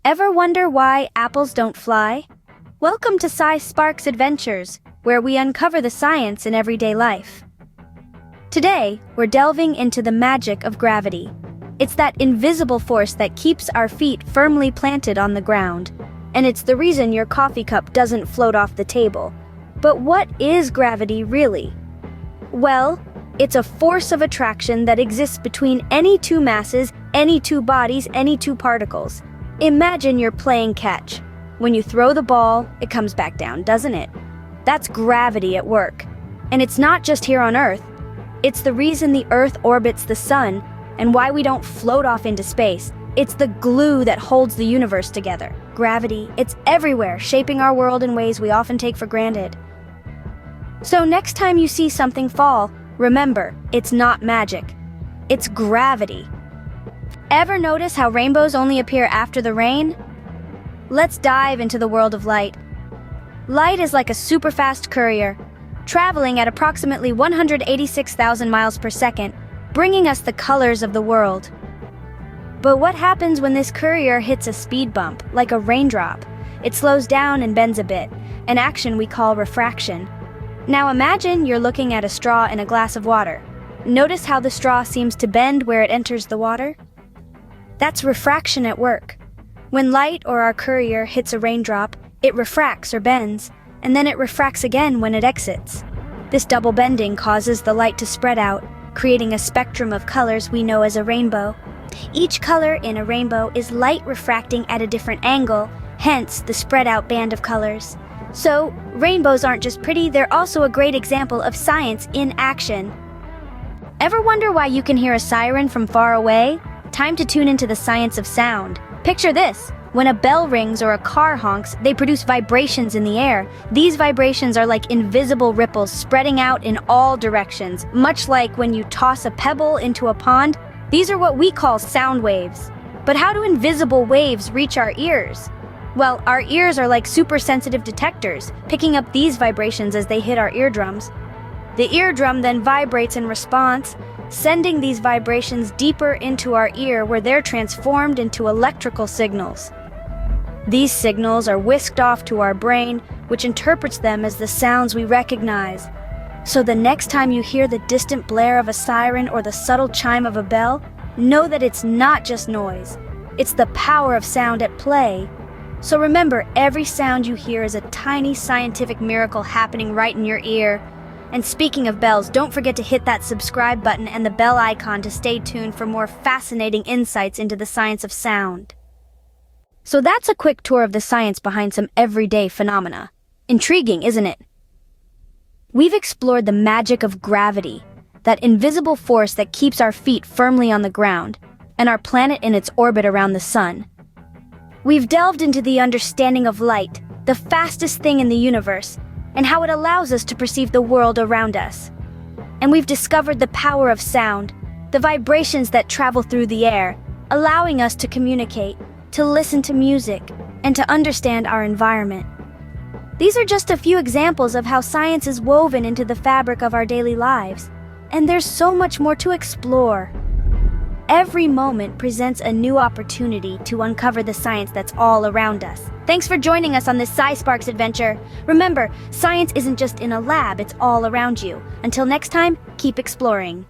Ever wonder why apples don't fly? Welcome to SciSpark's Adventures, where we uncover the science in everyday life. Today, we're delving into the magic of gravity. It's that invisible force that keeps our feet firmly planted on the ground. And it's the reason your coffee cup doesn't float off the table. But what is gravity really? Well, it's a force of attraction that exists between any two masses, any two bodies, any two particles. Imagine you're playing catch. When you throw the ball, it comes back down, doesn't it? That's gravity at work. And it's not just here on Earth. It's the reason the Earth orbits the sun and why we don't float off into space. It's the glue that holds the universe together. Gravity, it's everywhere, shaping our world in ways we often take for granted. So next time you see something fall, remember, it's not magic. It's gravity. Ever notice how rainbows only appear after the rain? Let's dive into the world of light. Light is like a super-fast courier, traveling at approximately 186,000 miles per second, bringing us the colors of the world. But what happens when this courier hits a speed bump, like a raindrop? It slows down and bends a bit, an action we call refraction. Now imagine you're looking at a straw in a glass of water. Notice how the straw seems to bend where it enters the water? That's refraction at work. When light or our courier hits a raindrop, it refracts or bends, and then it refracts again when it exits. This double bending causes the light to spread out, creating a spectrum of colors we know as a rainbow. Each color in a rainbow is light refracting at a different angle, hence the spread out band of colors. So, rainbows aren't just pretty, they're also a great example of science in action. Ever wonder why you can hear a siren from far away? Time to tune into the science of sound. Picture this. When a bell rings or a car honks, they produce vibrations in the air. These vibrations are like invisible ripples spreading out in all directions. Much like when you toss a pebble into a pond, these are what we call sound waves. But how do invisible waves reach our ears? Well, our ears are like super sensitive detectors, picking up these vibrations as they hit our eardrums. The eardrum then vibrates in response, sending these vibrations deeper into our ear where they're transformed into electrical signals. These signals are whisked off to our brain, which interprets them as the sounds we recognize. So the next time you hear the distant blare of a siren or the subtle chime of a bell, know that it's not just noise. It's the power of sound at play. So remember, every sound you hear is a tiny scientific miracle happening right in your ear. And speaking of bells, don't forget to hit that subscribe button and the bell icon to stay tuned for more fascinating insights into the science of sound. So that's a quick tour of the science behind some everyday phenomena. Intriguing, isn't it? We've explored the magic of gravity, that invisible force that keeps our feet firmly on the ground, and our planet in its orbit around the sun. We've delved into the understanding of light, the fastest thing in the universe, and how it allows us to perceive the world around us. And we've discovered the power of sound, the vibrations that travel through the air, allowing us to communicate, to listen to music, and to understand our environment. These are just a few examples of how science is woven into the fabric of our daily lives, and there's so much more to explore. Every moment presents a new opportunity to uncover the science that's all around us. Thanks for joining us on this SciSpark's adventure. Remember, science isn't just in a lab, it's all around you. Until next time, keep exploring.